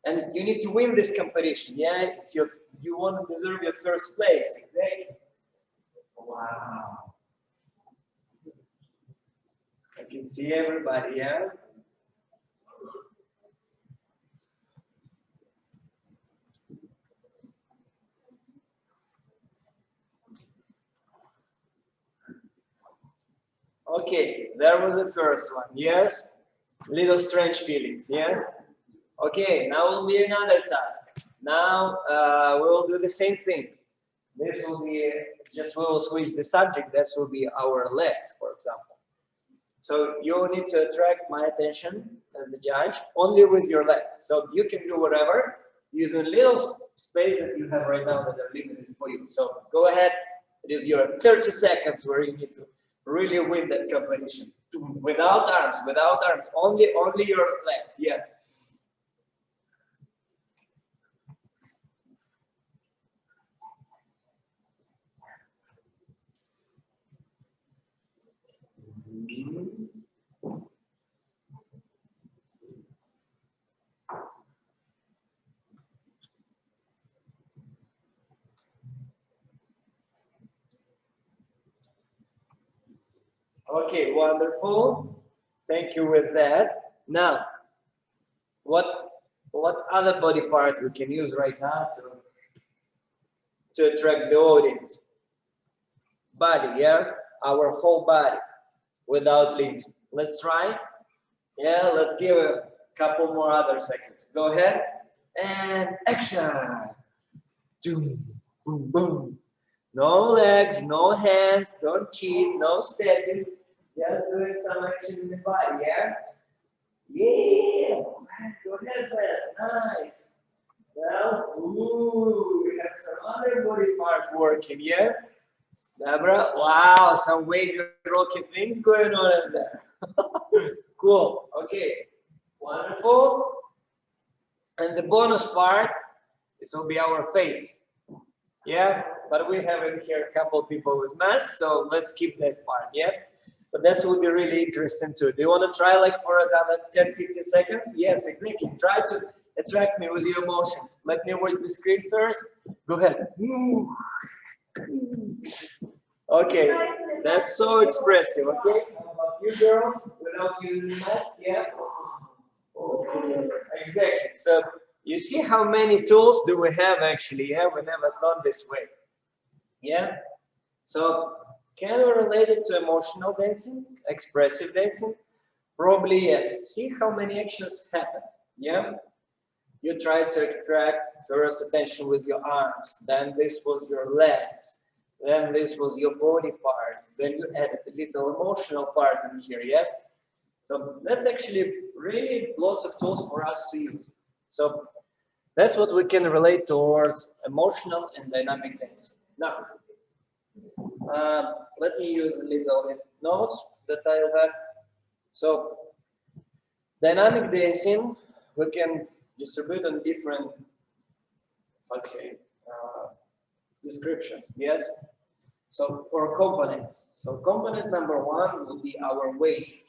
And you need to win this competition. Yeah, it's your, you want to deserve your first place. Exactly. Wow. I can see everybody, yeah? Okay, there was the first one, yes? Little strange feelings, yes? Okay, now will be another task. Now we will do the same thing. This will be, just we will switch the subject, this will be our legs, for example. So you need to attract my attention as the judge only with your legs. So you can do whatever using little space that you have right now that are limited for you. So go ahead, it is your 30 seconds where you need to really win that competition. Without arms, only your legs, yeah. Okay, wonderful. Thank you with that. Now, what other body part we can use right now to attract the audience? Body, yeah, our whole body without limbs. Let's try. Yeah, let's give a couple more other seconds. Go ahead and action. Boom, boom, boom. No legs, no hands, don't cheat, no stepping. Just doing some action in the body, yeah? Yeah. Go ahead, class. Nice. Well, ooh, we have some other body part working, yeah? Deborah, wow, some wavy rocket things going on in there. Cool. Okay. Wonderful. And the bonus part, this will be our face. Yeah, but we have in here a couple of people with masks, so let's keep that part, yeah? But that will be really interesting too. Do you want to try like for another 10-15 seconds? Yes, exactly. Try to attract me with your emotions. Let me watch the screen first. Go ahead. Okay, that's so expressive, okay? How about you girls without using masks? Yeah? Okay. Exactly. So you see how many tools do we have actually? Yeah, we never thought this way. Yeah. So can we relate it to emotional dancing, expressive dancing? Probably yes. See how many actions happen. Yeah. You try to attract first attention with your arms, then this was your legs, then this was your body parts, then you added a little emotional part in here, yes? So that's actually really lots of tools for us to use. So that's what we can relate towards emotional and dynamic dancing. Now, let me use a little notes that I have. So dynamic dancing, we can distribute on different, let's say, descriptions, yes? So for components, so component number one will be our weight.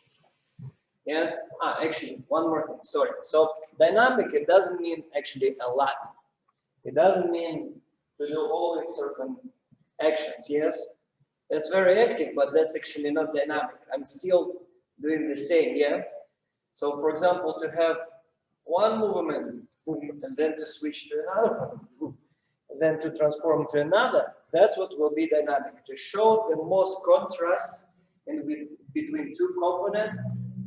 Yes, actually, one more thing, sorry. So dynamic, it doesn't mean actually a lot. It doesn't mean to do always certain actions, yes? That's very active, but that's actually not dynamic. I'm still doing the same, yeah? So for example, to have one movement, and then to switch to another one, and then to transform to another, that's what will be dynamic. To show the most contrast between two components,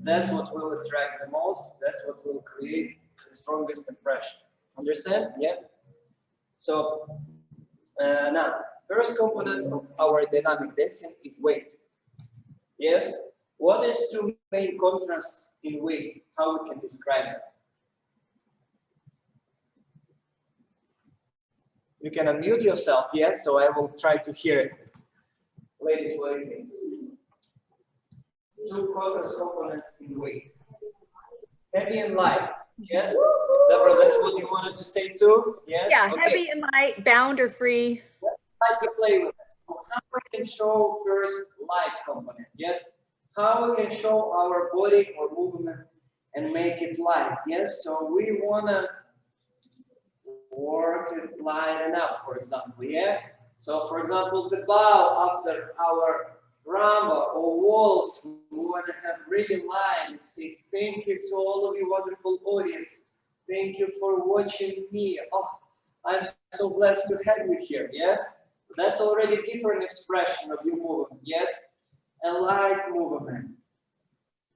that's what will attract the most, that's what will create the strongest impression. Understand? Yeah? So now, first component of our dynamic dancing is weight. Yes? What is two main contrasts in weight? How we can describe it? You can unmute yourself, yes? So I will try to hear it. Ladies, what do you think? Two contrast components in weight. Heavy and light. Yes? Deborah, that's what you wanted to say too? Yes? Yeah, okay. Heavy and light, bound or free. Let's try to play with it. So how we can show first light component? Yes? How we can show our body or movement and make it light? Yes? So we want to work it line up, for example, yeah? So, for example, the bow after our rumba or waltz, we want to have really line and say thank you to all of you wonderful audience. Thank you for watching me. Oh, I'm so blessed to have you here, yes? That's already a different expression of your movement, yes? A light movement,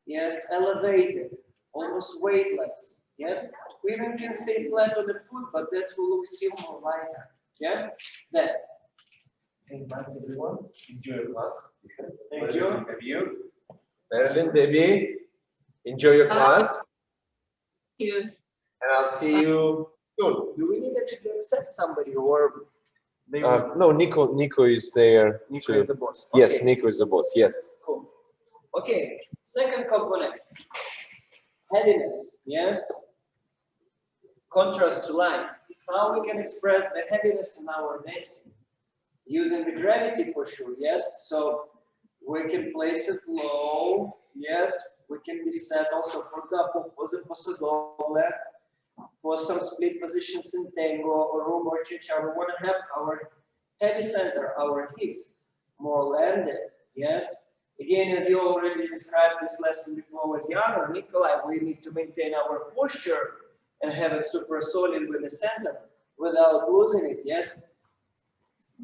yes? Elevated, almost weightless, yes? We even can stay flat on the foot, but that will look still more lighter, yeah? Then, say bye to everyone. Enjoy your class. Thank you. Have you? Marilyn, Debbie, enjoy your class. Thank you. And I'll see you soon. Do we need actually to accept somebody or they No, Nico is there. Nico too. is the boss? Yes, Okay. Nico is the boss. Yes. Cool. Okay, second component, heaviness, yes? Contrast to line. How we can express the heaviness in our dancing? Using the gravity for sure, yes? So we can place it low, yes? We can be set also, for example, pose pasadole, for some split positions in tango or rumba or cha-cha. We want to have our heavy center, our hips more landed, yes? Again, as you already described this lesson before with Jan or Nikolai, we need to maintain our posture and have it super solid with the center without losing it, yes?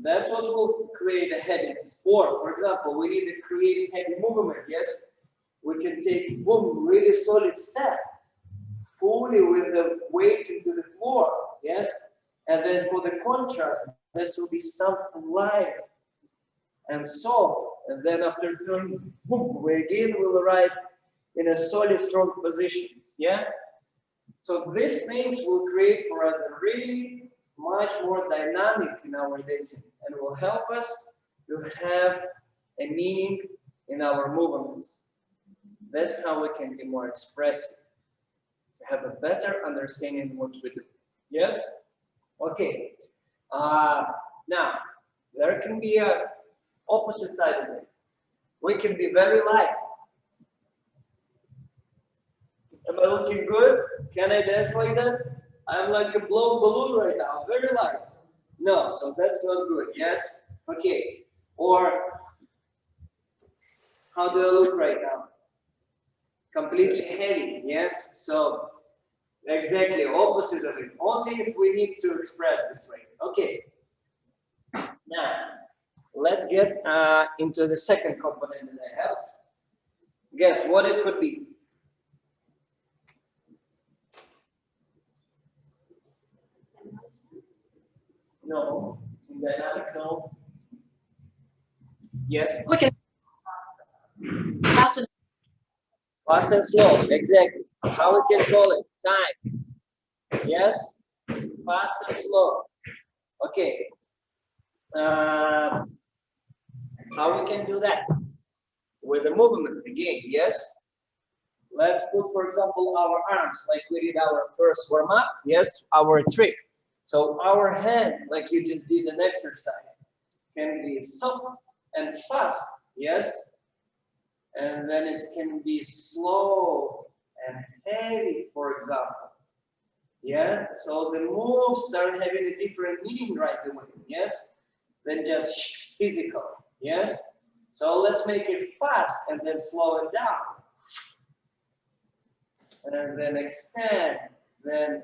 That's what will create a heaviness. Or, for example, we need to create a heavy movement, yes? We can take, boom, really solid step, fully with the weight into the floor, yes? And then for the contrast, this will be something light and soft. And then after turning, boom, we again will arrive in a solid, strong position, yeah? So these things will create for us a really much more dynamic in our dancing and will help us to have a meaning in our movements. That's how we can be more expressive, to have a better understanding of what we do. Yes? Okay. Now, there can be a opposite side of it. We can be very light. Am I looking good? Can I dance like that? I'm like a blown balloon right now, very light. No, so that's not good, yes? Okay, or how do I look right now? Completely heavy, yes? So, exactly, opposite of it, only if we need to express this way. Okay, now, let's get into the second component that I have. Guess what it could be? No. Dynamic, no. Yes. Quick and fast and Fast and slow, exactly. How we can call it? Time. Yes. Fast and slow. Okay. How we can do that? With the movement again, yes. Let's put, for example, our arms like we did our first warm up. Yes, our trick. So our hand, like you just did an exercise, can be soft and fast, yes? And then it can be slow and heavy, for example. Yeah, so the moves start having a different meaning right away, yes? Than just physical, yes? So let's make it fast and then slow it down. And then extend, then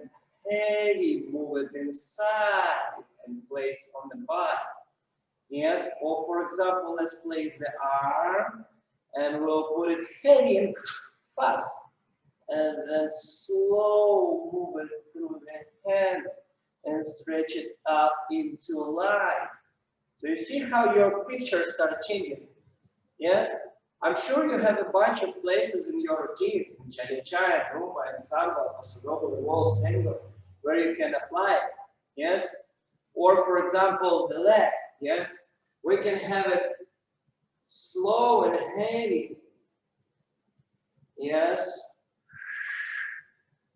heavy, move it inside and place on the body. Yes, or for example, let's place the arm and we'll put it heavy and fast. And then slow move it through the hand and stretch it up into a line. So you see how your pictures start changing. Yes? I'm sure you have a bunch of places in your routine, in cha-cha, rumba, and samba, pasodoble, waltz, tango, where you can apply it. Yes? Or for example, the leg. Yes? We can have it slow and heavy. Yes?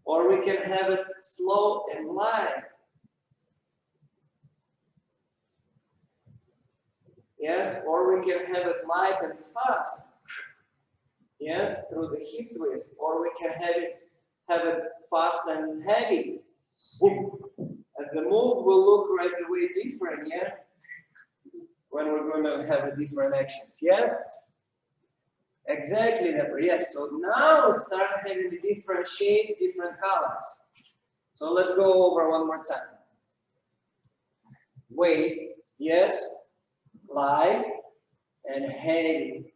Or we can have it slow and light. Yes? Or we can have it light and fast. Yes, through the hip twist, or we can have it fast and heavy. Boom. And the will look right away different, yeah? When we're going to have a different actions, yeah? Exactly, Deborah, yes. So now we start having the different shades, different colors. So let's go over one more time. Weight, yes, light, and heavy.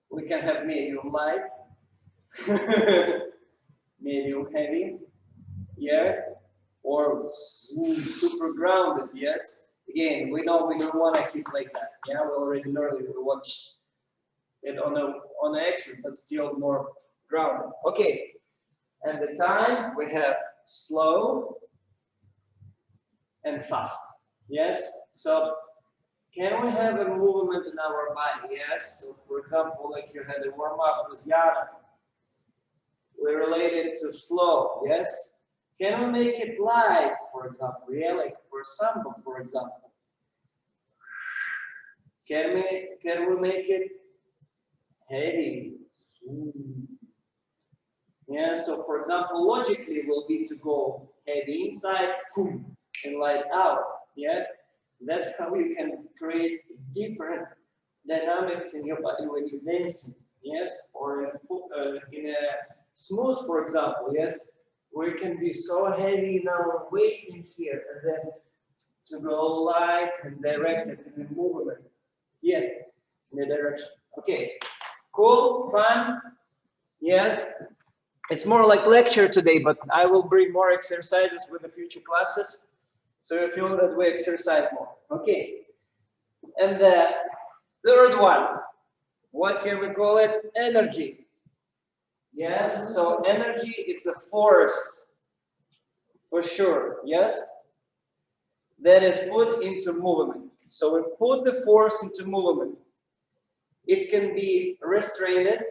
We can have medium light, medium heavy, yeah, or super grounded, yes. Again, we know we don't want to hit like that. Yeah, we already learned it. We watched it on the exit, but still more grounded. Okay, and the time we have slow and fast. Yes, so can we have a movement in our body? Yes, so for example, like you had a warm up with Yana, we related to slow. Yes, can we make it light, for example? Yeah, like for samba, for example. Can we make it heavy? Yeah, so for example, logically will be to go heavy inside and light out. Yeah, that's how you can create different dynamics in your body when you're dancing. Yes, or in a smooth, for example. Yes, we can be so heavy in our weight in here, and then to go light and directed in the movement. Yes, in the direction. Okay, cool, fun. Yes, it's more like lecture today, but I will bring more exercises with the future classes, so you feel that we exercise more. Okay, and the third one, what can we call it? Energy. Yes, so energy, it's a force, for sure, yes, that is put into movement. So we put the force into movement. It can be restrained,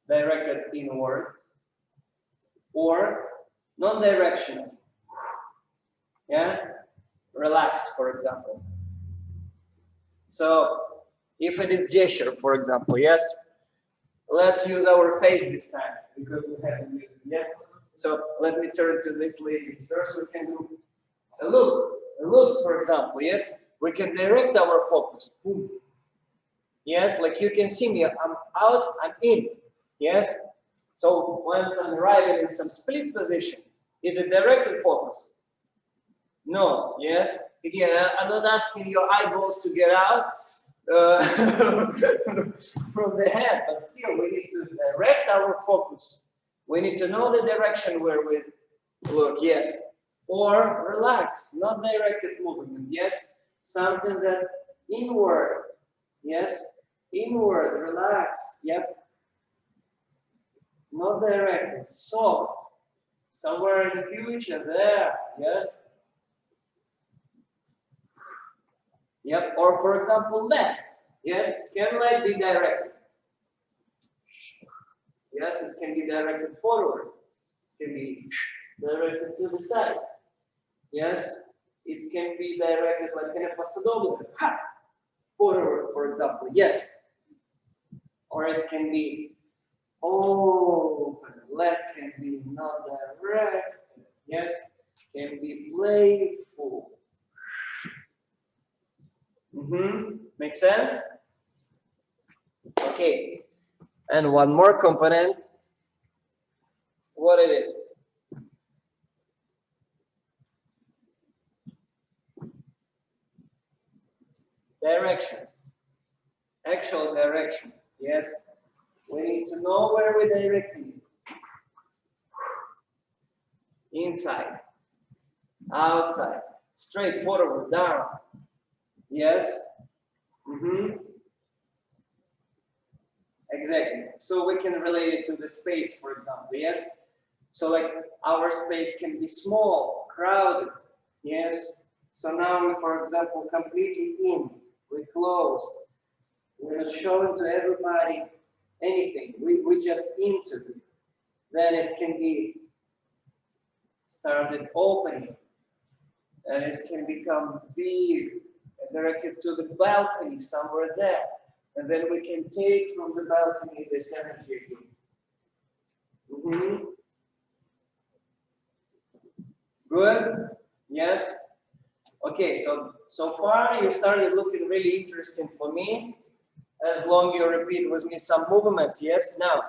directed inward, or non-directional. Yeah, relaxed, for example. So if it is gesture, for example, yes, let's use our face this time because we haven't used it. Yes. So let me turn to this lady first. We can do a look, for example. Yes, we can direct our focus. Boom. Yes, like you can see me, I'm out, I'm in. Yes. So once I'm arriving in some split position, is it directed focus? No. Yes. Again, I'm not asking your eyeballs to get out from the head, but still we need to direct our focus. We need to know the direction where we look. Yes. Or relax, not directed movement. Yes. Something that inward. Yes. Inward, relax. Yep. Not directed, soft. Somewhere in the future, there. Yes. Yep. Or for example, leg. Yes. Can leg be directed? Yes. It can be directed forward. It can be directed to the side. Yes. It can be directed like in a pasadoblo. Forward, for example. Yes. Or it can be open. Leg can be not direct. Yes. Can be playful. Make sense? Okay. And one more component. What it is? Direction. Actual direction. Yes. We need to know where we're directing it. Inside. Outside. Straight forward. Down. Yes. Exactly. So we can relate it to the space, for example. Yes. So like our space can be small, crowded. Yes. So now we, for example, completely in. We close. We're not showing to everybody anything. We just into it. Then it can be started opening. And it can become big and directed to the balcony somewhere there. And then we can take from the balcony this energy again. Good? Yes. Okay, so far you started looking really interesting for me. As long you repeat with me some movements, yes. Now,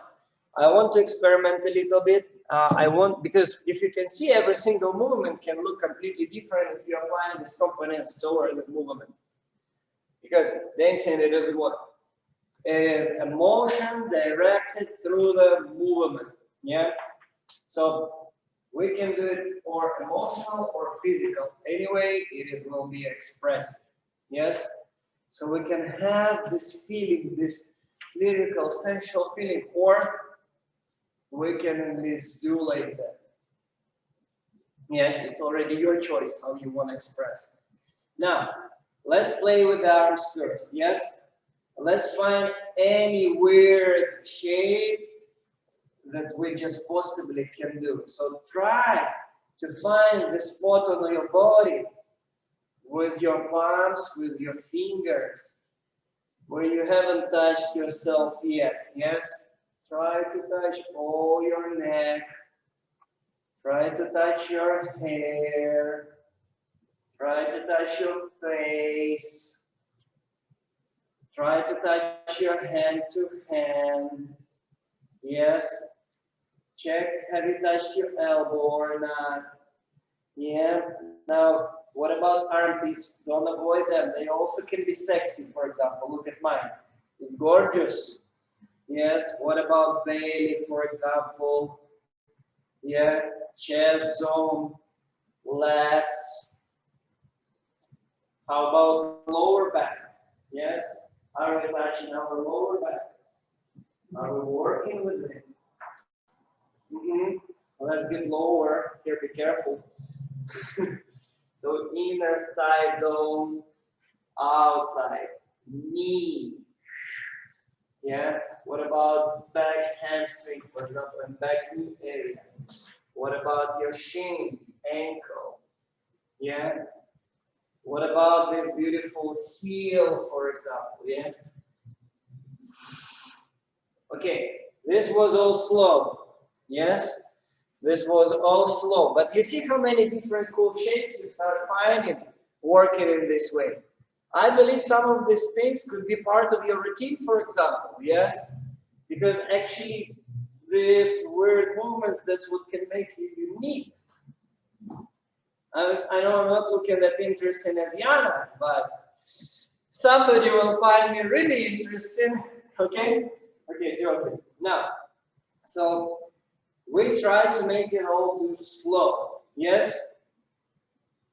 I want to experiment a little bit. I want, because if you can see, every single movement can look completely different if you apply these components toward the movement. Because dancing, it is what? It is a motion directed through the movement, yeah? So we can do it for emotional or physical. Anyway, will be expressive, yes? So we can have this feeling, this lyrical, sensual feeling, or we can at least do like that. Yeah, it's already your choice how you want to express it. Now, let's play with the arms first, yes? Let's find any weird shape that we just possibly can do. So try to find the spot on your body with your palms, with your fingers, where you haven't touched yourself yet, yes? Try to touch all your neck. Try to touch your hair. Try to touch your face. Try to touch your hand to hand. Yes. Check, have you touched your elbow or not? Yeah. Now, what about armpits? Don't avoid them. They also can be sexy, for example. Look at mine. It's gorgeous. Yes. What about belly, for example? Yeah. Chest zone, lats. How about lower back? Yes. Are we touching our lower back? Are we working with it? Let's get lower. Here, be careful. So inner thigh zone, outside, knee. Yeah. What about back hamstring, for example, and back knee area? What about your shin, ankle? Yeah. What about this beautiful heel, for example? Yeah. Okay, this was all slow. Yes, this was all slow. But you see how many different cool shapes you start finding working in this way. I believe some of these things could be part of your routine, for example. Yes, because actually these weird movements, that's what can make you unique. I know I'm not looking that interesting as Yana, but somebody will find me really interesting. Okay? Okay, joking. Now, so we try to make it all do slow. Yes?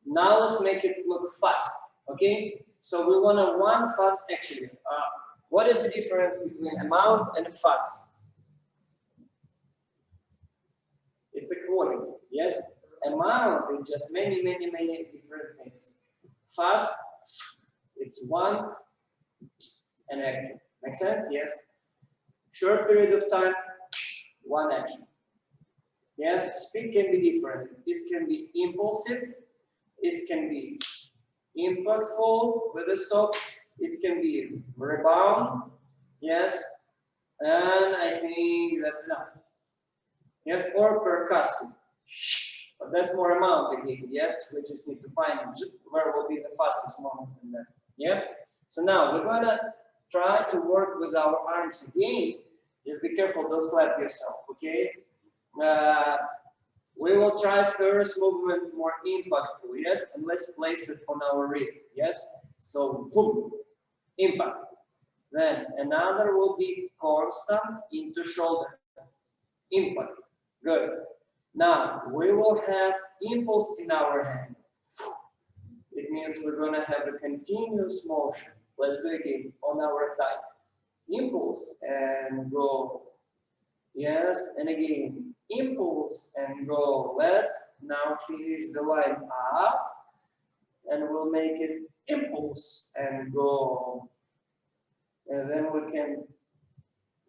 Now let's make it look fast. Okay? So we want to one fast actually. What is the difference between amount and fast? It's a quality. Yes? Amount is just many different things. Fast, it's one and action. Make sense? Yes? Short period of time, one action. Yes, speed can be different. This can be impulsive. This can be impactful with a stop. It can be rebound. Yes, and I think that's enough. Yes, or percussive. But that's more amount again. Yes, we just need to find where will be the fastest moment in that. Yeah. So now we're gonna try to work with our arms again. Just be careful, don't slap yourself, okay? We will try first movement more impactful, yes? And let's place it on our rib, yes? So, boom, impact. Then another will be constant into shoulder, impact, good. Now, we will have impulse in our hand. It means we're gonna have a continuous motion. Let's do it again, on our thigh. Impulse and go. Yes, and again, impulse and go. Let's now finish the line up and we'll make it impulse and go. And then we can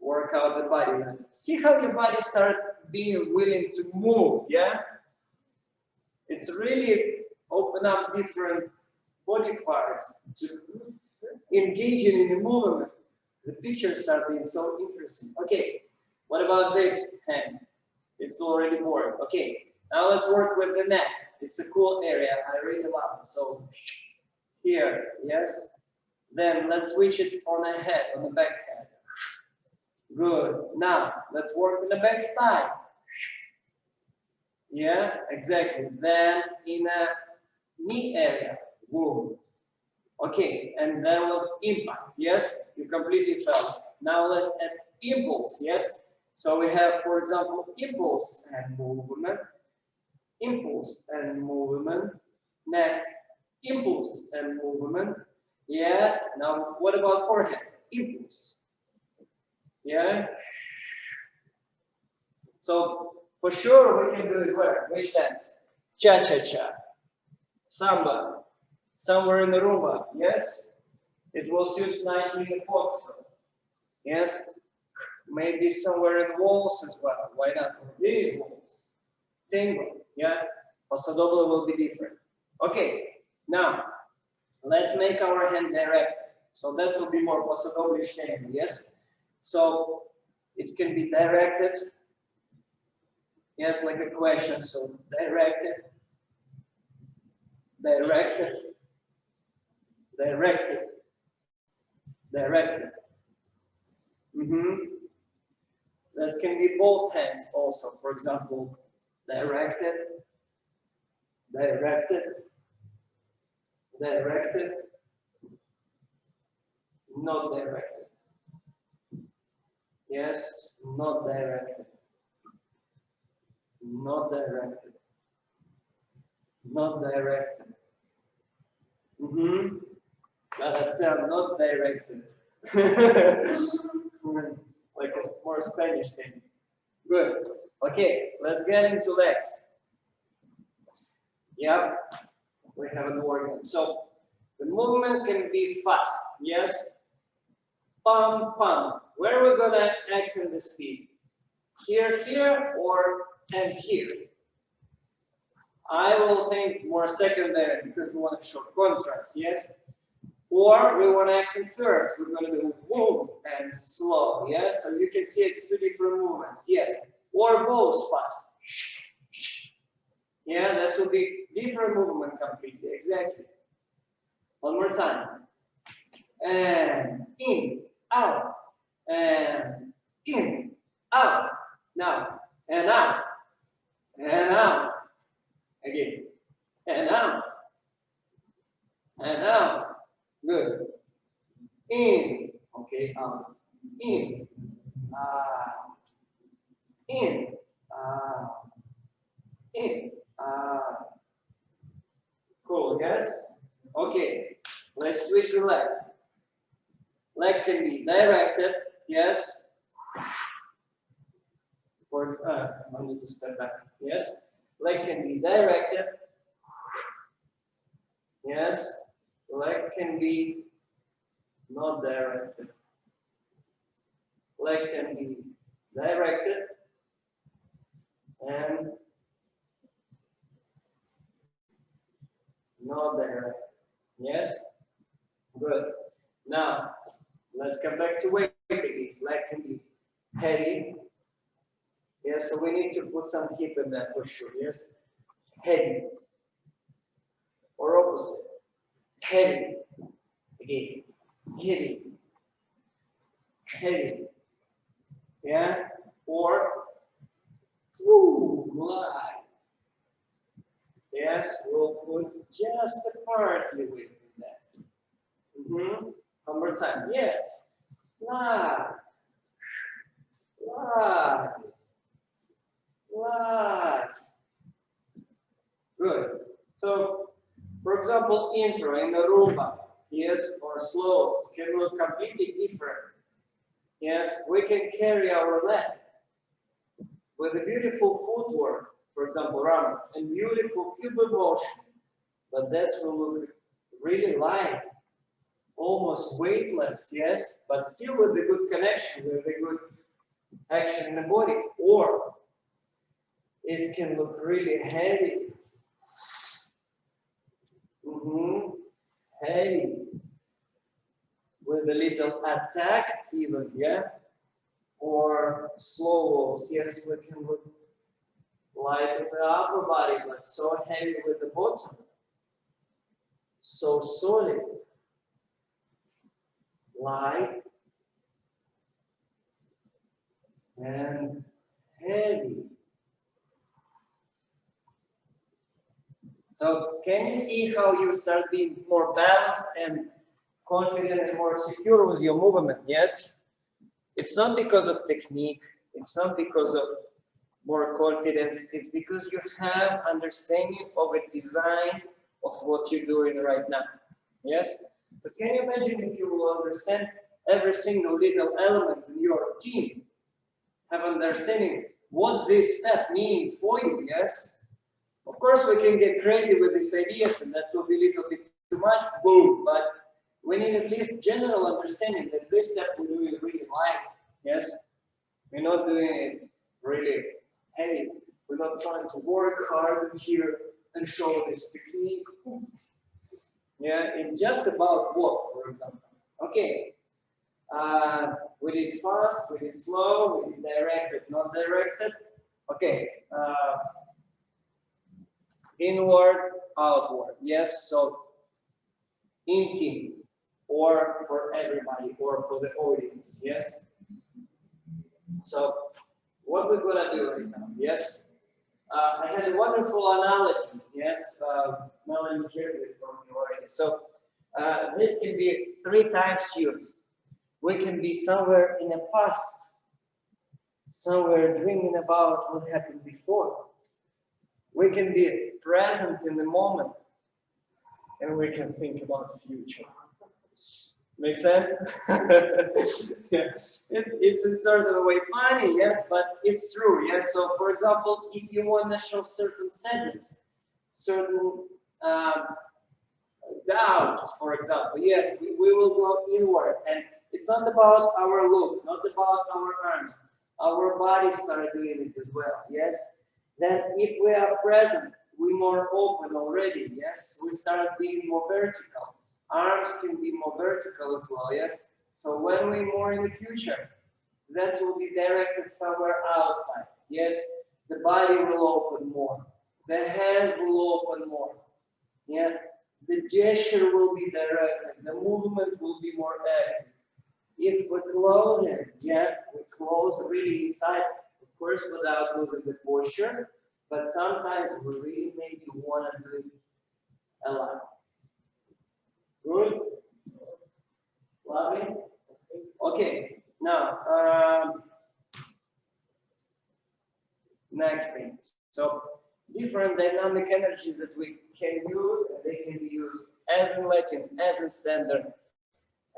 work out the body. See how your body starts being willing to move, yeah? It's really open up different body parts to engaging in the movement. The pictures start being so interesting. Okay, what about this hand? It's already bored. Okay, now let's work with the neck. It's a cool area. I really love it. So here, yes. Then let's switch it on the head, on the back head. Good. Now let's work on the back side. Yeah, exactly. Then in a knee area. Boom. Okay, and there was impact. Yes, you completely felt. Now let's add impulse. Yes. So we have, for example, impulse and movement, impulse and movement, neck, impulse and movement. Yeah. Now what about forehead? Impulse. Yeah. So for sure we can do it where? Which dance? Cha-cha-cha. Samba. Somewhere in the Rumba. Yes. It will suit nicely in the foxtrot. Yes. Maybe somewhere in waltz as well. Why not? These waltz. Tango. Yeah. Paso doble will be different. Okay. Now let's make our hand direct. So that will be more paso doble tango. Yes. So it can be directed. Yes, like a question. So directed, directed, directed, directed. That can be both hands also. For example, directed, directed, directed, not directed. Yes, not directed. Not directed. Not directed. Not directed. Like a more Spanish thing. Good. Okay, let's get into legs. Yeah, we have an organ. So the movement can be fast. Yes. Pum, pum. Where are we gonna accent the speed? Here, here, or and here? I will think more secondary because we want a short contrast, yes? Or we want to accent first. We're going to do boom and slow, yeah? So you can see it's two different movements, yes? Or both fast. Yeah, that will be different movement completely, exactly. One more time. And in, out, and in, out. Now, and out, and out. Again, and out, and out. Good. In, okay, out, in, out, in, out, in, out. Cool, yes? Okay, let's switch the leg. Leg can be directed, yes? Or, I need to step back, yes? Leg can be directed. Yes. Leg can be not directed. Leg can be directed and not directed. Yes. Good. Now let's come back to weight again. Leg can be heavy. Yes. So we need to put some hip in that for sure. Yes. Heavy. Or opposite. Heavy. Again. Heavy. Heavy. Yeah. Or glide. Yes. We'll put just a partly weight in that. One more time. Yes. Glide. Glide. Glide. Good. So, for example, intro in the Rumba, yes, or slows can look completely different. Yes, we can carry our leg with a beautiful footwork, for example, run, and beautiful cubic motion. But that will look really light, almost weightless, yes, but still with a good connection, with a good action in the body. Or it can look really heavy. Heavy. With a little attack even, yeah? Or slow walls, yes, we can look Light with the upper body, but so heavy with the bottom. So solid. Light and heavy. So can you see how you start being more balanced and confident and more secure with your movement? Yes? It's not because of technique. It's not because of more confidence. It's because you have understanding of a design of what you're doing right now. Yes? So can you imagine if you will understand every single little element in your routine, have understanding what this step means for you, yes? Of course, we can get crazy with these ideas, and that will be a little bit too much, boom, but we need at least general understanding that this step we're doing really light, yes? We're not doing it really heavy. We're not trying to work hard here and show this technique. Yeah, it's just about walk, for example. Okay, we did fast, we did slow, we did directed, not directed. Okay, inward, outward. Yes, so in team, or for everybody, or for the audience. Yes. So what we're gonna do right now? Yes. I had a wonderful analogy. Yes. Melanie heard it from me already. So this can be 3 times used. We can be somewhere in the past, somewhere dreaming about what happened before. We can be present in the moment, and we can think about the future. Make sense? Yeah. It's in certain way funny, yes, but it's true, yes. So, for example, if you want to show certain sadness, certain doubts, for example, yes, we will go inward, and it's not about our look, not about our arms. Our bodies start doing it as well, yes. Then, if we are present, we're more open already, yes. We start being more vertical. Arms can be more vertical as well, yes. So when we're more in the future, that will be directed somewhere outside. Yes, the body will open more. The hands will open more. Yeah, the gesture will be directed. The movement will be more active. If we close it, yeah, we close really inside, of course, without losing the posture. But sometimes we really maybe want to do it a lot. Good. Lovely. Okay. Now, next thing. So, different dynamic energies that we can use, they can be used as in Latin, as in standard,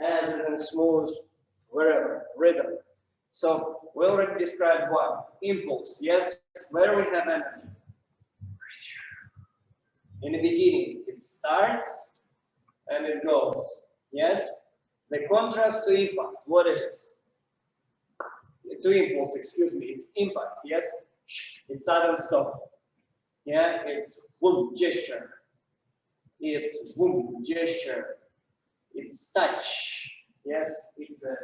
as in smooth, wherever, rhythm. So, we already described one. Impulse. Yes, where we have energy. In the beginning, it starts and it goes. Yes? The contrast to impact, what it is? To impulse, excuse me, it's impact, yes? It's sudden stop. Yeah, it's boom, gesture. It's boom, gesture. It's touch. Yes, it's a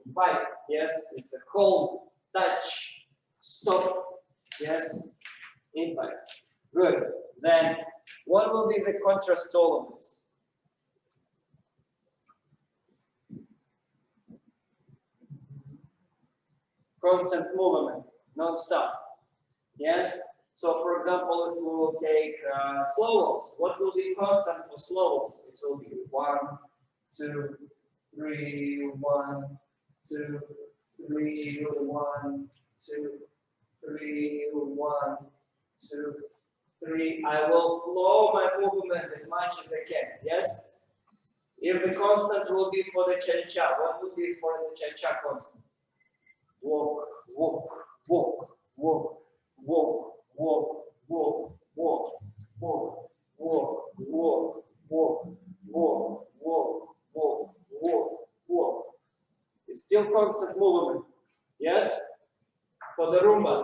bite. Yes, it's a hold, touch, stop. Yes, impact. Good. Then, what will be the contrast to all of this? Constant movement, non-stop. Yes. So, for example, if we will take slow walks, what will be constant for slow walks? It will be 1, 2, 3, 1, 2, 3, 1, 2, 3, 1, 2, 3. I will flow my movement as much as I can. Yes. If the constant will be for the cha-cha, what would be for the cha-cha constant? Walk, walk, walk, walk, walk, walk, walk, walk, walk, walk, walk, walk, walk, walk, walk, walk, walk. It's still constant movement. Yes? For the Roomba.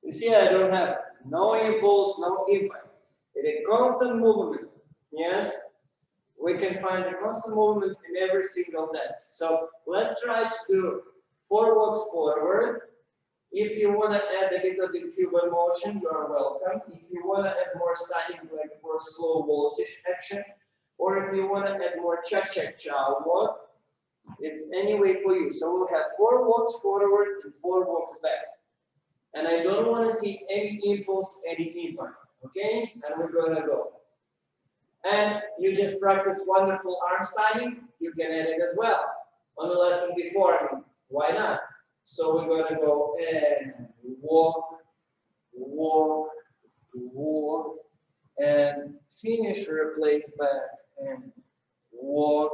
You see, I don't have no impulse, no impact. It is constant movement. Yes? we can find the constant movement in every single dance. So let's try to do 4 walks forward. If you want to add a little bit Cuban motion, you are welcome. If you want to add more standing like for slow waltzish action, or if you want to add more cha-cha-cha walk, it's any way for you. So we'll have 4 walks forward and 4 walks back. And I don't want to see any impulse, any impact. Okay? And we're going to go. And you just practice wonderful arm standing. You can add it as well on the lesson before. I mean, why not? So we're going to go and walk, walk, walk, and finish, replace back, and walk,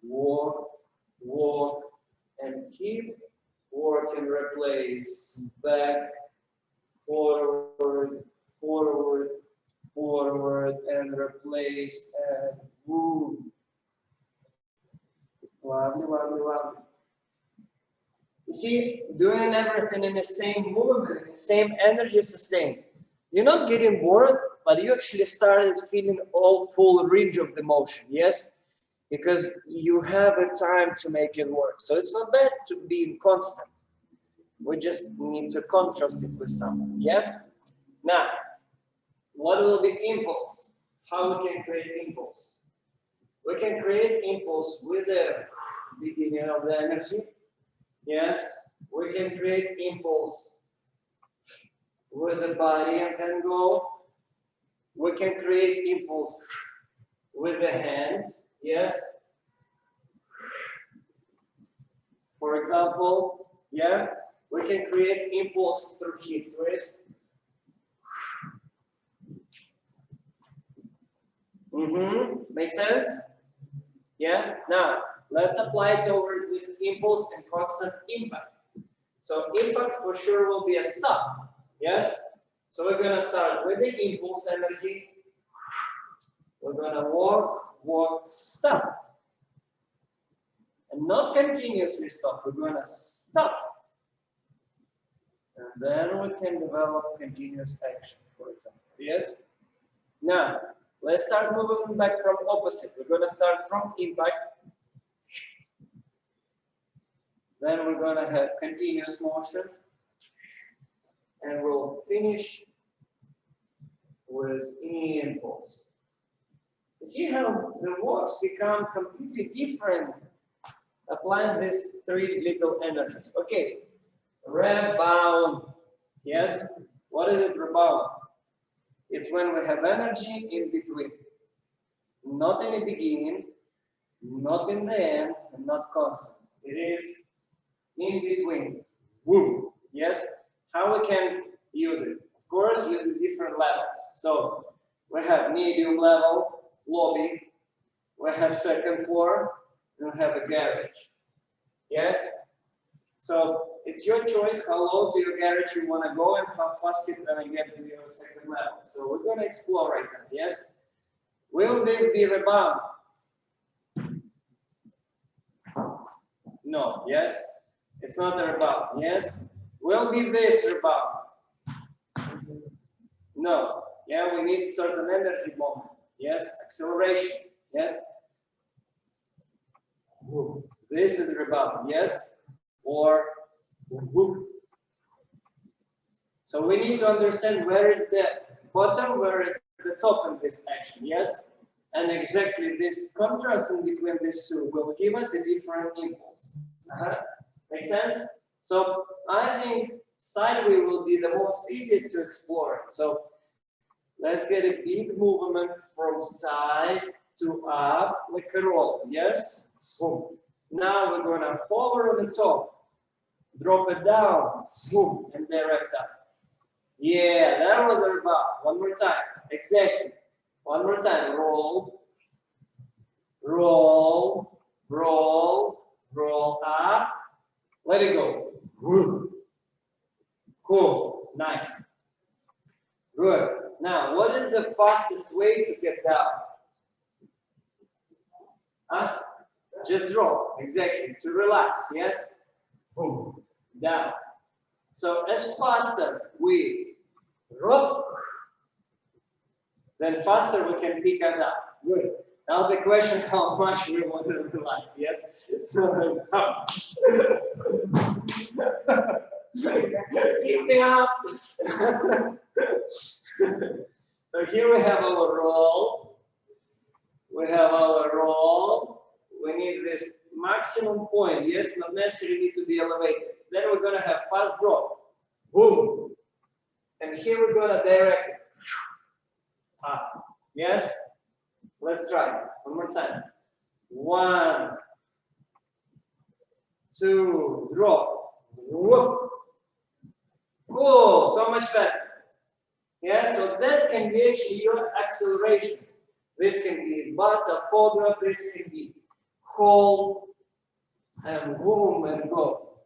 walk, walk, and keep working, replace back, forward, forward, forward, and replace, and move. Lovely, lovely, lovely. You see, doing everything in the same movement, in the same energy sustain. You're not getting bored, but you actually started feeling all full range of the motion, yes? Because you have a time to make it work. So it's not bad to be constant. We just need to contrast it with something, yeah? Now, what will be impulse? How we can create impulse? We can create impulse with the beginning of the energy. Yes, we can create impulse with the body and then go. We can create impulse with the hands. Yes. For example, yeah, we can create impulse through hip twist. Make sense? Yeah. Now let's apply it over this impulse and constant impact. So impact for sure will be a stop. Yes. So we're gonna start with the impulse energy. We're gonna walk, walk, stop, and not continuously stop. We're gonna stop, and then we can develop continuous action, for example. Yes. Now let's start moving back from opposite. We're gonna start from impact. Then we're going to have continuous motion, and we'll finish with impulse. You see how the walks become completely different applying these 3 little energies. Okay, rebound. Yes, what is it, rebound? It's when we have energy in between, not in the beginning, not in the end, and not constant. It is in between. Woo. Yes. How we can use it? Of course, with the different levels. So we have medium level, lobby. We have second floor. And we have a garage. Yes. So it's your choice how low to your garage you want to go and how fast you're going to get to your second level. So we're going to explore right now. Yes. Will this be rebound? No. Yes. It's not a rebound. Yes. Will be this rebound? No. Yeah, we need certain energy moment. Yes. Acceleration. Yes. This is rebound. Yes. Or whoop. So we need to understand where is the bottom, where is the top in this action. Yes. And exactly this contrast in between these two will give us a different impulse. Make sense? So I think sideway will be the most easy to explore. So let's get a big movement from side to up, like a roll. Yes? Boom. Now we're going to hover on the top, drop it down, boom, and direct up. Yeah, that was a rebound. One more time. Exactly. One more time. Roll, roll, roll, roll up. Let it go. Cool. Nice. Good. Now, what is the fastest way to get down? Huh? Just drop. Exactly. To relax. Yes? Boom. Down. So, as faster we drop, then faster we can pick us up. Good. Now the question, how much we want to relax, yes? Keep me up. So here we have our roll. We have our roll. We need this maximum point, yes, not necessarily need to be elevated. Then we're gonna have fast drop. Boom. And here we're gonna direct up. Yes? Let's try. One more time. 1, 2, drop. Whoop. Cool, so much better. Yeah, so this can be actually your acceleration. This can be butter, forward, this can be hold and boom and go.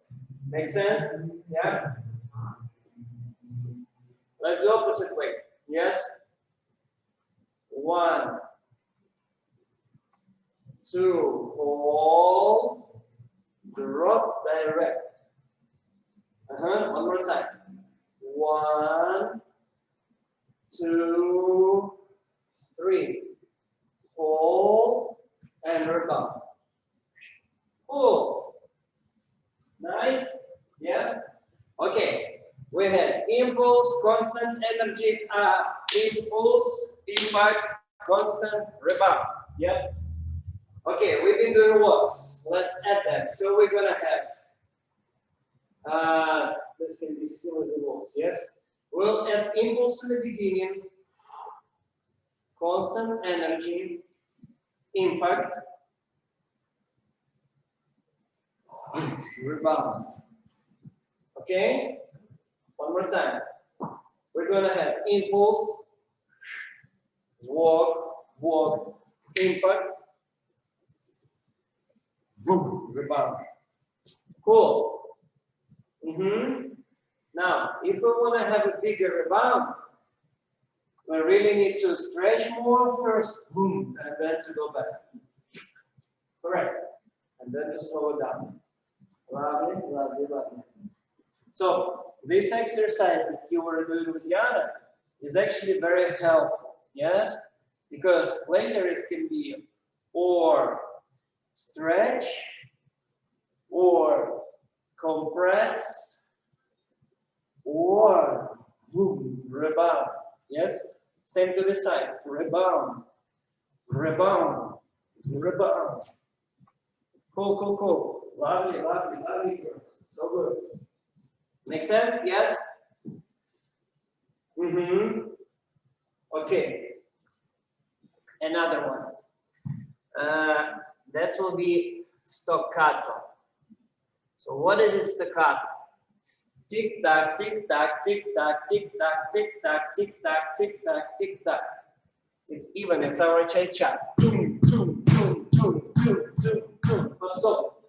Make sense? Yeah? Let's do opposite way. Yes? 1, 2, hold, drop, direct. One more time. 1, 2, 3. Hold and rebound. Cool. Nice. Yeah. Okay. We had impulse, constant energy, impulse, impact, constant, rebound. Yeah. Okay, we've been doing walks. Let's add them. So we're gonna have this can be still as the walks, yes? We'll add impulse to the beginning, constant energy, impact, rebound. Okay? One more time. We're gonna have impulse, walk, walk, impact, rebound. Cool. Now, if we want to have a bigger rebound, we really need to stretch more first, boom, and then to go back. Correct. And then to slow it down. Lovely, lovely, lovely. So, this exercise that you were doing with Yana is actually very helpful, yes? Because players can be or stretch, or compress, or boom, rebound. Yes? Same to the side. Rebound, rebound, rebound. Cool, cool, cool. Lovely, lovely, lovely. So good. Make sense? Yes? Okay. Another one. That will be staccato. So what is it staccato? Tick tock, tick tock, tick tock, tick tock, tick tock, tick tock, tick tock, tick tock. It's even, it's our cha-cha. Stop.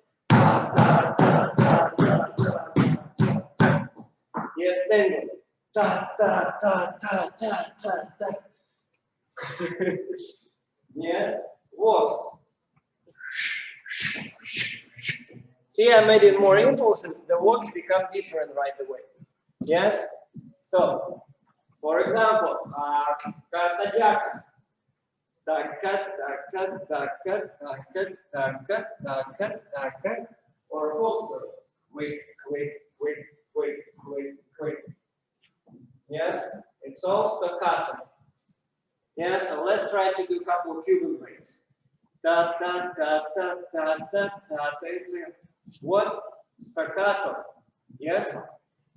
Yes, tango. Ta ta ta ta ta ta ta. Yes, walks. See, I made it more impulsive. The walks become different right away. Yes? So, for example, Kartajaka. Or also, quick, quick, quick, quick, quick, quick. Yes? It's all staccato. Yeah, so let's try to do a couple of Cuban breaks. Ta ta ta ta ta ta ta. It's what? Staccato. Yes?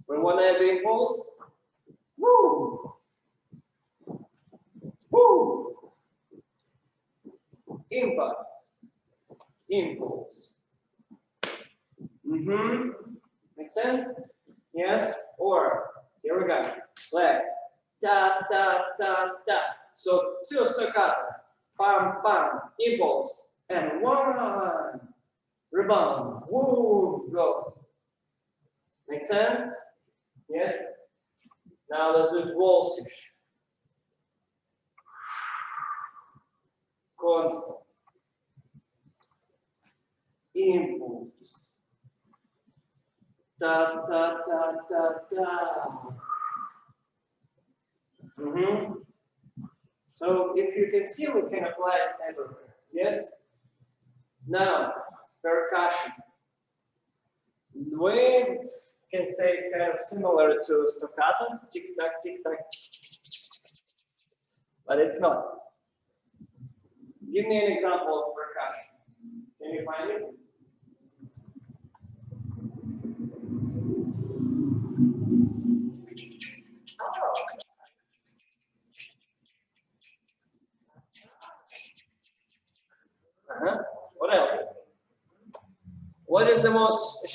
We want to have the impulse. Woo! Woo! Impact. Impulse. Make sense? Yes? Or, here we go. Leg. Ta ta ta ta. So, 2 staccato. Pam pam. Impulse. And 1. Rebound. Woo! Go. Make sense? Yes? Now let's do wall section. Constant. Impulse. Ta ta ta ta ta. So if you can see, we can apply it everywhere. Yes? Now, percussion. We can say kind of similar to staccato, tick-tack, tick-tack, but it's not. Give me an example of percussion. Can you find it? What else? What is the most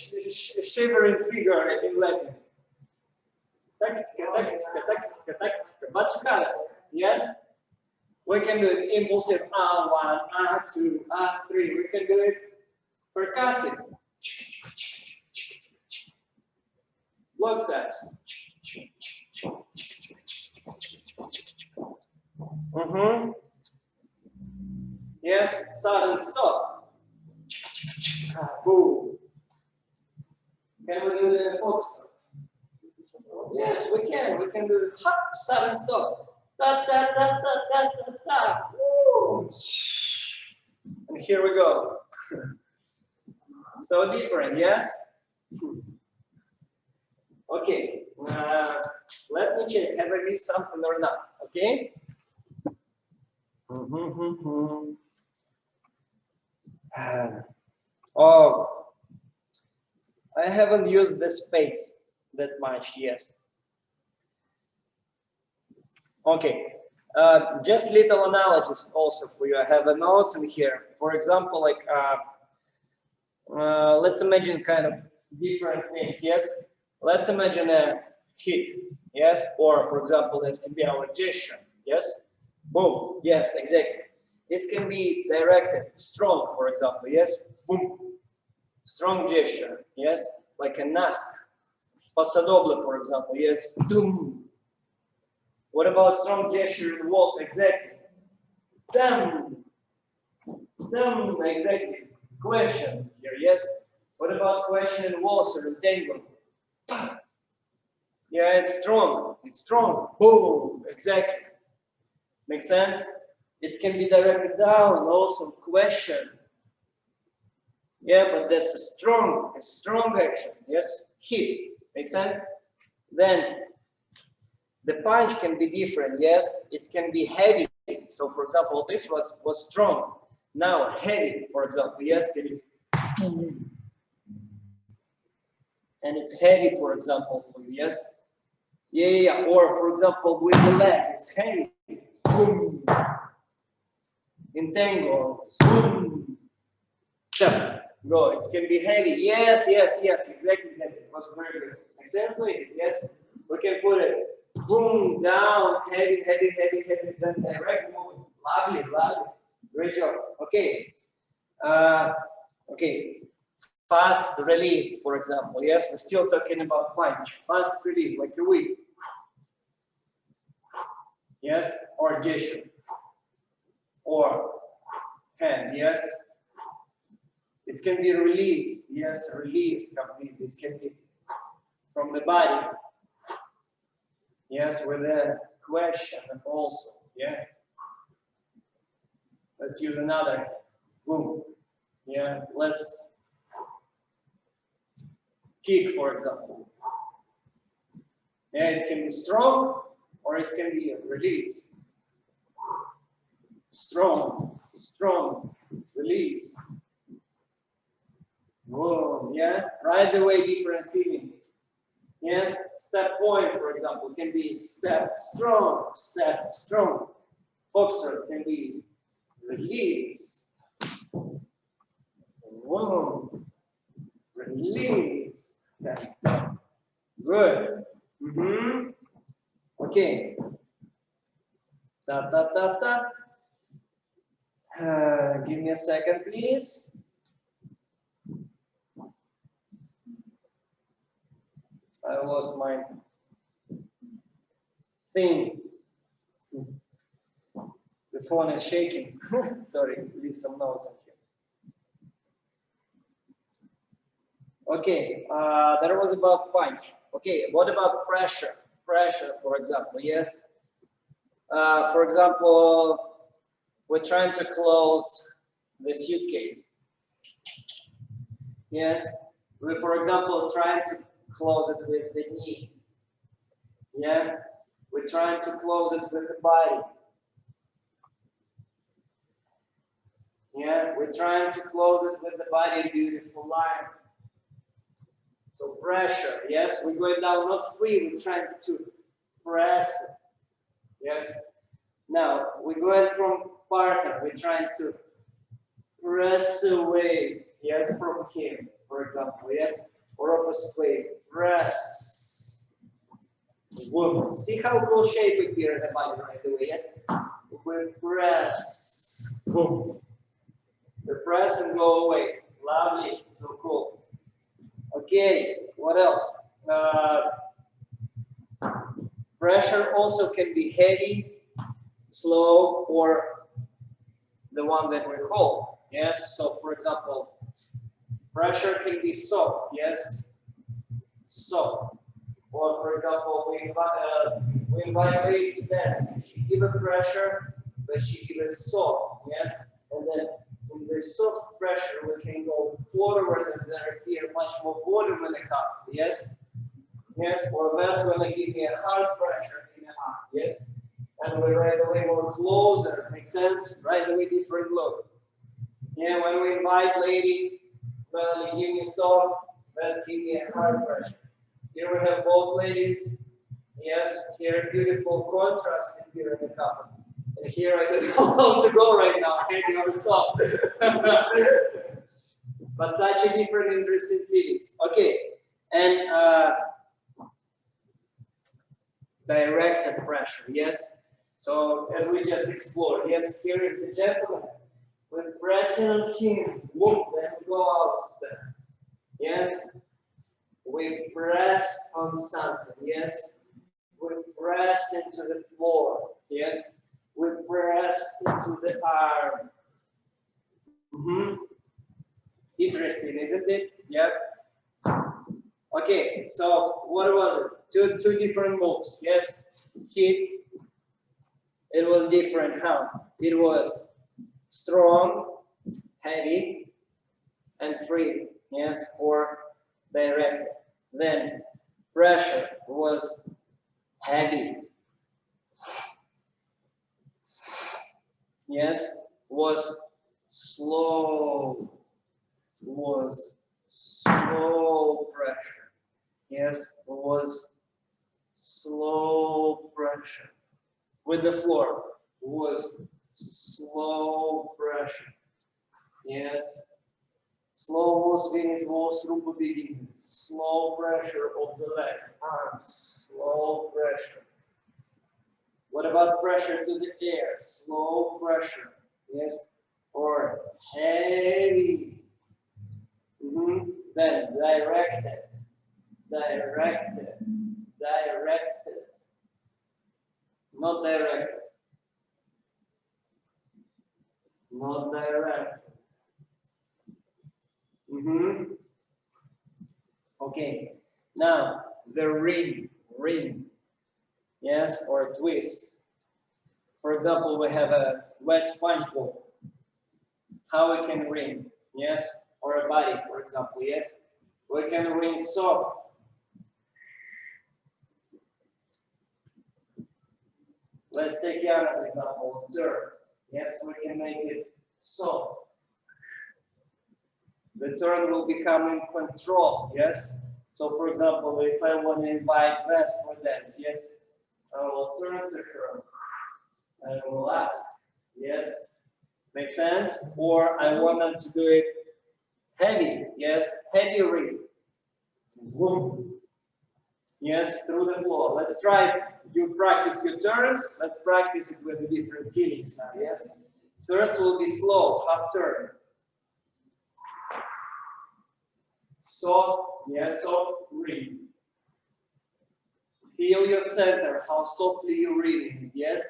shivering figure in Latin? Batucadas. Yes? We can do it impulsive A1, A2, A3. We can do it percussive. Look that. Yes, sudden stop. Boom. Can we do the fox? Yes, we can. We can do hop, sudden stop. Da, da, da, da, da, da, da. Woo. And here we go. So different, yes? Okay. Let me check. Have I missed something or not? Okay. Oh, I haven't used the space that much, yes. Okay, just little analogies also for you. I have a notes in here. For example, like, let's imagine kind of different things, yes? Let's imagine a hit, yes? Or, for example, this can be our gesture, yes? Boom, yes, exactly. This can be directed, strong, for example, yes? Boom, strong gesture, yes? Like a nask, pasadoble, for example, yes? Doom. What about strong gesture in the wall? Exactly. Dum. Dum, exactly. Question here, yes? What about question in waltz or in tango? Yeah, it's strong. It's strong. Boom, exactly. Make sense? It can be directed down, also question. Yeah, but that's a strong action. Yes, hit. Make sense? Then the punch can be different. Yes, it can be heavy. So, for example, this was strong. Now heavy, for example. Yes, it is. And it's heavy, for example, for you. Yes. Yeah. Or, for example, with the leg, it's heavy. Boom. In tango. Boom. Go. It can be heavy. Yes. Exactly. It was very good. Makes sense, ladies? Yes. We can put it boom down, heavy. Then direct movement. Lovely. Great job. Okay. Okay. Fast released, for example. Yes, we're still talking about punch. Fast release, like a whip. Yes, or gesture. Or hand. Yes. It can be released. Yes, released completely. This can be from the body. Yes, with a question also. Yeah. Let's use another. Boom. Yeah. Let's kick, for example. Yeah, it can be strong or it can be a release. Strong, release. Whoa, yeah, right away different feeling. Yes, step point, for example, can be step strong. Foxtrot can be release. Whoa, release. Good. Okay. Give me a second, please. I lost my thing. The phone is shaking. Sorry, leave some notes on here. Okay, that was about punch. Okay, what about pressure? Pressure, for example, yes. For example, we're trying to close the suitcase. Yes, we, for example, trying to close it with the knee. Yeah, we're trying to close it with the body. Yeah, we're trying to close it with the body, beautiful line. So pressure, yes, we're going down, not free, we're trying to press it. Yes. Now, we're going from partner, we're trying to press away, yes, from him, for example, yes, or opposite way, press. Whoop. See how cool shape we here in the body right away, yes? We press. Boom. We press and go away. Lovely, so cool. Okay, what else? Pressure also can be heavy, slow, or the one that we hold. Yes, so for example, pressure can be soft. Yes, soft. Or for example, we invite a lady to dance. She give a pressure, but she give it soft. Yes, and then with the soft pressure, we can go forward and there appear much more volume in the cup. Yes. Yes, or that's going to give me a hard pressure in the arm, yes? And we right away more closer, makes sense? Right away different look. Yeah, when we invite lady, well, you give me soft, let's give me a hard pressure. Here we have both ladies, yes, here beautiful contrast in here in the cup. And here I don't know how to go right now, heavy or soft. But such a different interesting feelings. Okay, and directed pressure, yes. So as we just explored, yes, here is the gentleman. We're pressing on him, whoop, then we go out there. Yes, we press on something, yes. We press into the floor, yes. We press into the arm. Interesting, isn't it? Yeah. Okay, so what was it? Two different moves. Yes, hit. It was different. How? It was strong, heavy, and free. Yes, or direct. Then pressure was heavy. Yes, was slow. Was slow pressure. Yes, was slow pressure. With the floor was slow pressure. Yes, slow spinning was through beginning. Slow pressure of the leg, arms, slow pressure. What about pressure to the air? Slow pressure. Yes, or heavy. Then directed. Directed, directed, not directed, not directed. Okay, now the ring, yes, or twist. For example, we have a wet sponge ball. How we can ring, yes, or a body, for example, yes. We can ring soft. Let's take Yana's example, turn. Yes, we can make it soft. The turn will become in control, yes? So for example, if I want to invite Vest for dance, yes? I will turn to her and I will ask, yes? Make sense? Or I want them to do it heavy, yes? Heavy ring. Boom. Yes, through the floor. Let's try. You practice your turns. Let's practice it with the different feelings now. Yes. First will be slow, half turn. Soft, yes, soft ring. Feel your center, how softly you're reading. Yes.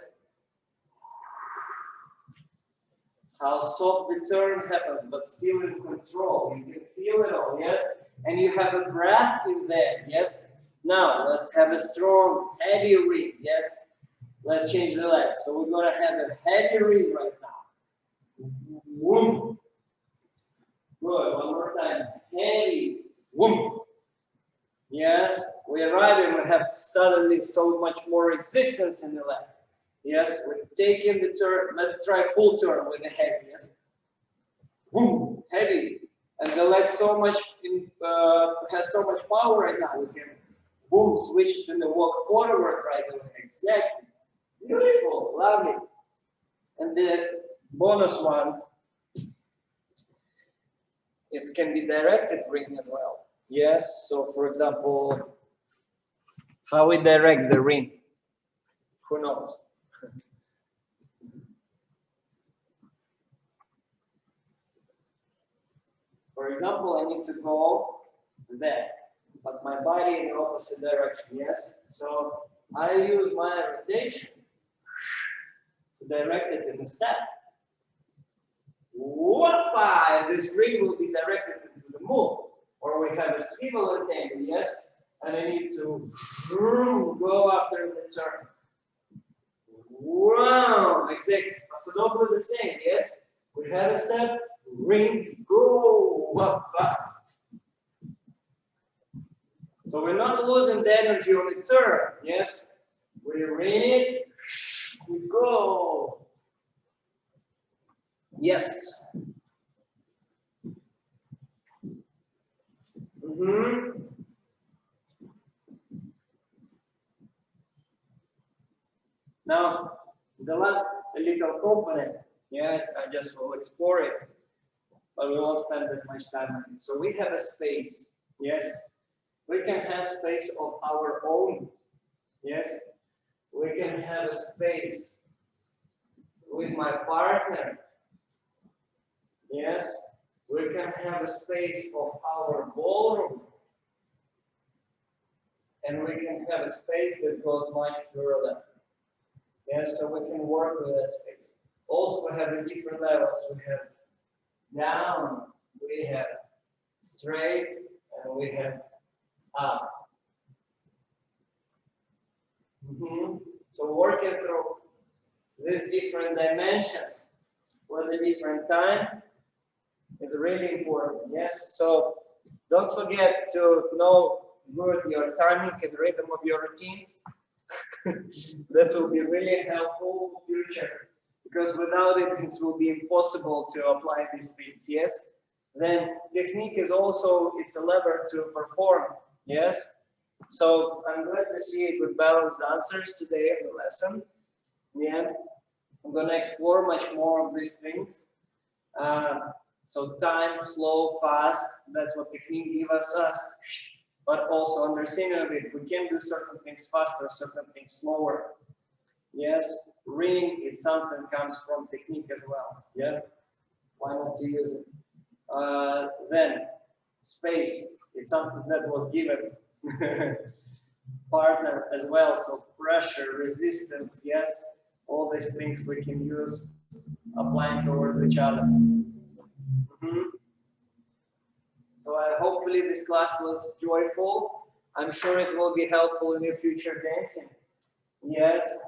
How soft the turn happens, but still in control. You can feel it all. Yes. And you have a breath in there. Yes. Now, let's have a strong, heavy ring, yes? Let's change the leg. So we're gonna have a heavy ring right now. Whoom. Good, one more time. Heavy. Whoom. Yes, we arrive and we have suddenly so much more resistance in the leg. Yes, we're taking the turn. Let's try full turn with the heavy. Yes. Boom, heavy. And the leg so much has so much power right now. We can boom, switch to the walk forward right away. Exactly. Beautiful, lovely. And the bonus one, it can be directed ring as well. Yes, so for example, how we direct the ring, who knows? For example, I need to go there, but my body in the opposite direction, yes? So I use my rotation to direct it in a step. Whoopah! This ring will be directed into the move. Or we have a swivel rectangle, yes? And I need to go after the turn. Wow, exactly. Pasadopoulos the same, yes? We have a step, ring, go, back. So we're not losing the energy on the turn, yes? We ring it, we go. Yes. Now, the last little component, yeah, I just will explore it, but we won't spend that much time on it. So we have a space, yes. We can have space of our own, yes. We can have a space with my partner, yes. We can have a space of our ballroom, and we can have a space that goes much further. Yes, so we can work with that space. Also, we have the different levels. We have down, we have straight, and we have up. So working through these different dimensions with a different time is really important. Yes, so don't forget to know good your timing and rhythm of your routines. This will be really helpful in the future, because without it, it will be impossible to apply these things. Yes. Then technique is also, it's a lever to perform. Yes. So I'm glad to see good balanced dancers today in the lesson. Yeah. I'm going to explore much more of these things. So time, slow, fast. That's what technique gives us. But also understanding of it, we can do certain things faster, certain things slower. Yes, ring is something that comes from technique as well. Yeah, why not to use it? Then space is something that was given. Partner as well, so pressure, resistance, yes, all these things we can use applying towards each other. So hopefully this class was joyful. I'm sure it will be helpful in your future dancing. Yes,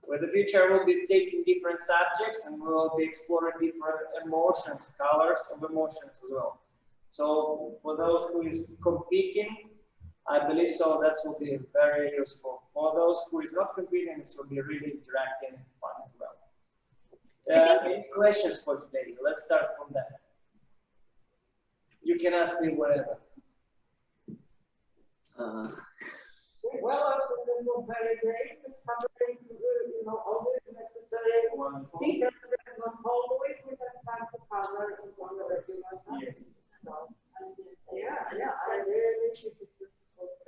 with the future we'll be taking different subjects and we'll be exploring different emotions, colors of emotions as well. So for those who is competing, I believe so that will be very useful. For those who is not competing, this will be really interactive and fun as well. Any questions for today? Let's start from that. You can ask me whatever. Well, I was very great. Covering, always necessary. Wonderful. Teachers must always have time to cover on the regular time. So, yeah, I really appreciate it.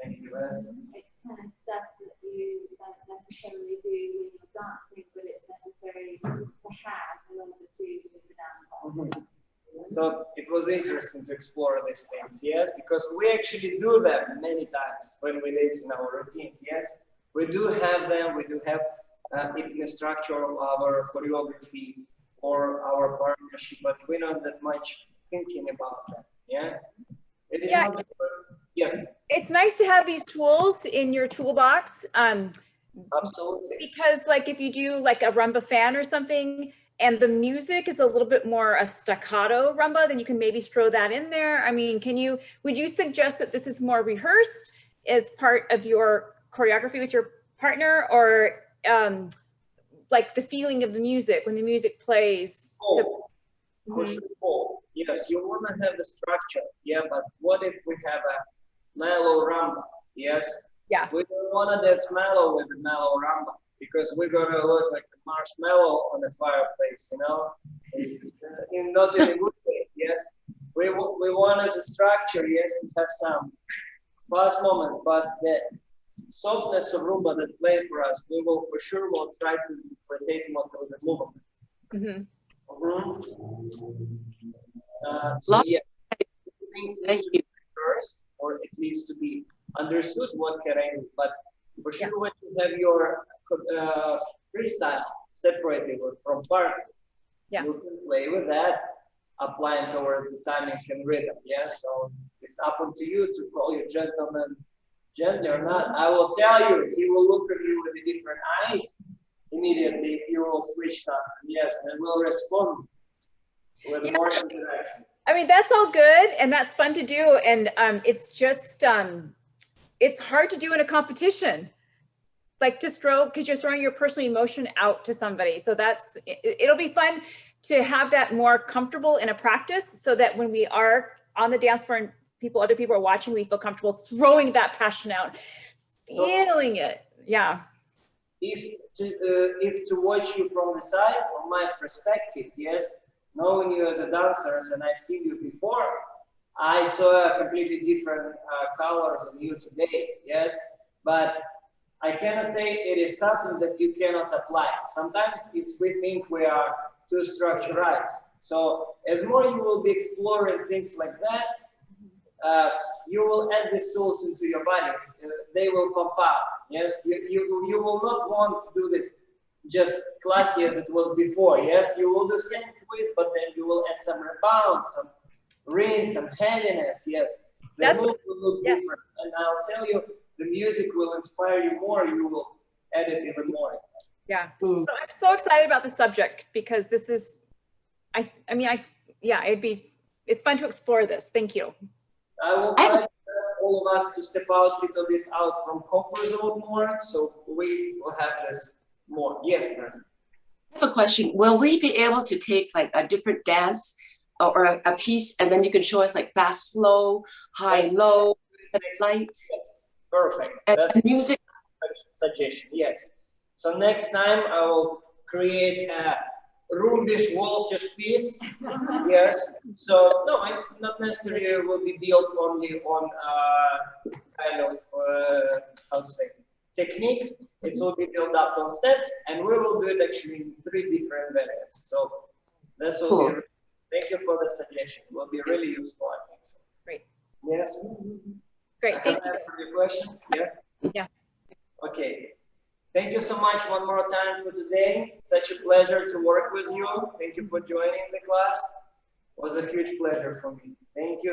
Thank you, Wes. It's kind of stuff that you don't necessarily do when you're dancing, but it's necessary to have in order to do the dance. So it was interesting to explore these things, yes, because we actually do them many times when we dance in our routines, yes. We do have them, we do have it in the structure of our choreography or our partnership, but we're not that much thinking about them, yeah. It is not, yes. It's nice to have these tools in your toolbox. Absolutely. Because like if you do like a rumba fan or something, and the music is a little bit more a staccato rumba, then you can maybe throw that in there. I mean, would you suggest that this is more rehearsed as part of your choreography with your partner, or like the feeling of the music when the music plays? For sure. Yes, you want to have the structure, yeah, but what if we have a mellow rumba? Yes. Yeah. We don't want to dance mellow with the mellow rumba, because we're gonna look like a marshmallow on the fireplace, you know, not in a good way. Yes, we want as a structure, yes, to have some fast moments, but the softness of rumba that play for us, we will for sure will try to rotate more through the movement. So yeah, things need to be first, or it needs to be understood what can I do, but for sure when you have your freestyle separated from part, you can play with that, applying toward the timing and rhythm. Yeah, so it's up to you to call your gentleman gently or not. I will tell you, he will look at you with a different eyes immediately if you will switch something. Yes, and will respond with more interaction. I mean, that's all good and that's fun to do, and it's just it's hard to do in a competition, like to throw, because you're throwing your personal emotion out to somebody. So it'll be fun to have that more comfortable in a practice, so that when we are on the dance floor and other people are watching, we feel comfortable throwing that passion out, feeling it. Yeah. If to watch you from the side, from my perspective, yes, knowing you as a dancer, and I've seen you before, I saw a completely different colors on you today, yes, but I cannot say it is something that you cannot apply. Sometimes we think we are too structurized. So as more you will be exploring things like that, you will add these tools into your body. They will pop up. Yes, you will not want to do this just classy as it was before. Yes, you will do same twist, but then you will add some rebound, some ring, some heaviness. Yes, the move will look different. And I'll tell you, the music will inspire you more. You will add it even more. Yeah. So I'm so excited about the subject, because this is, it's fun to explore this. Thank you. I will try to all of us to step out, little bit out from comfort zone more, so we will have this more. Yes, Brandon. I have a question. Will we be able to take like a different dance or a piece, and then you can show us like fast, slow, high, low, lights? Yes. Perfect. And that's music. Suggestion. Yes. So next time I will create a roombish waltz piece. Yes. So no, it's not necessarily it will be built only on kind of how to say technique. It will be built up on steps, and we will do it actually in 3 different variants. So that's will cool. be. Thank you for the suggestion. It will be really useful, I think so. Great. Yes. Great. Thank you. Your question? Yeah. Yeah. Okay. Thank you so much one more time for today. Such a pleasure to work with you. Thank you for joining the class. It was a huge pleasure for me. Thank you.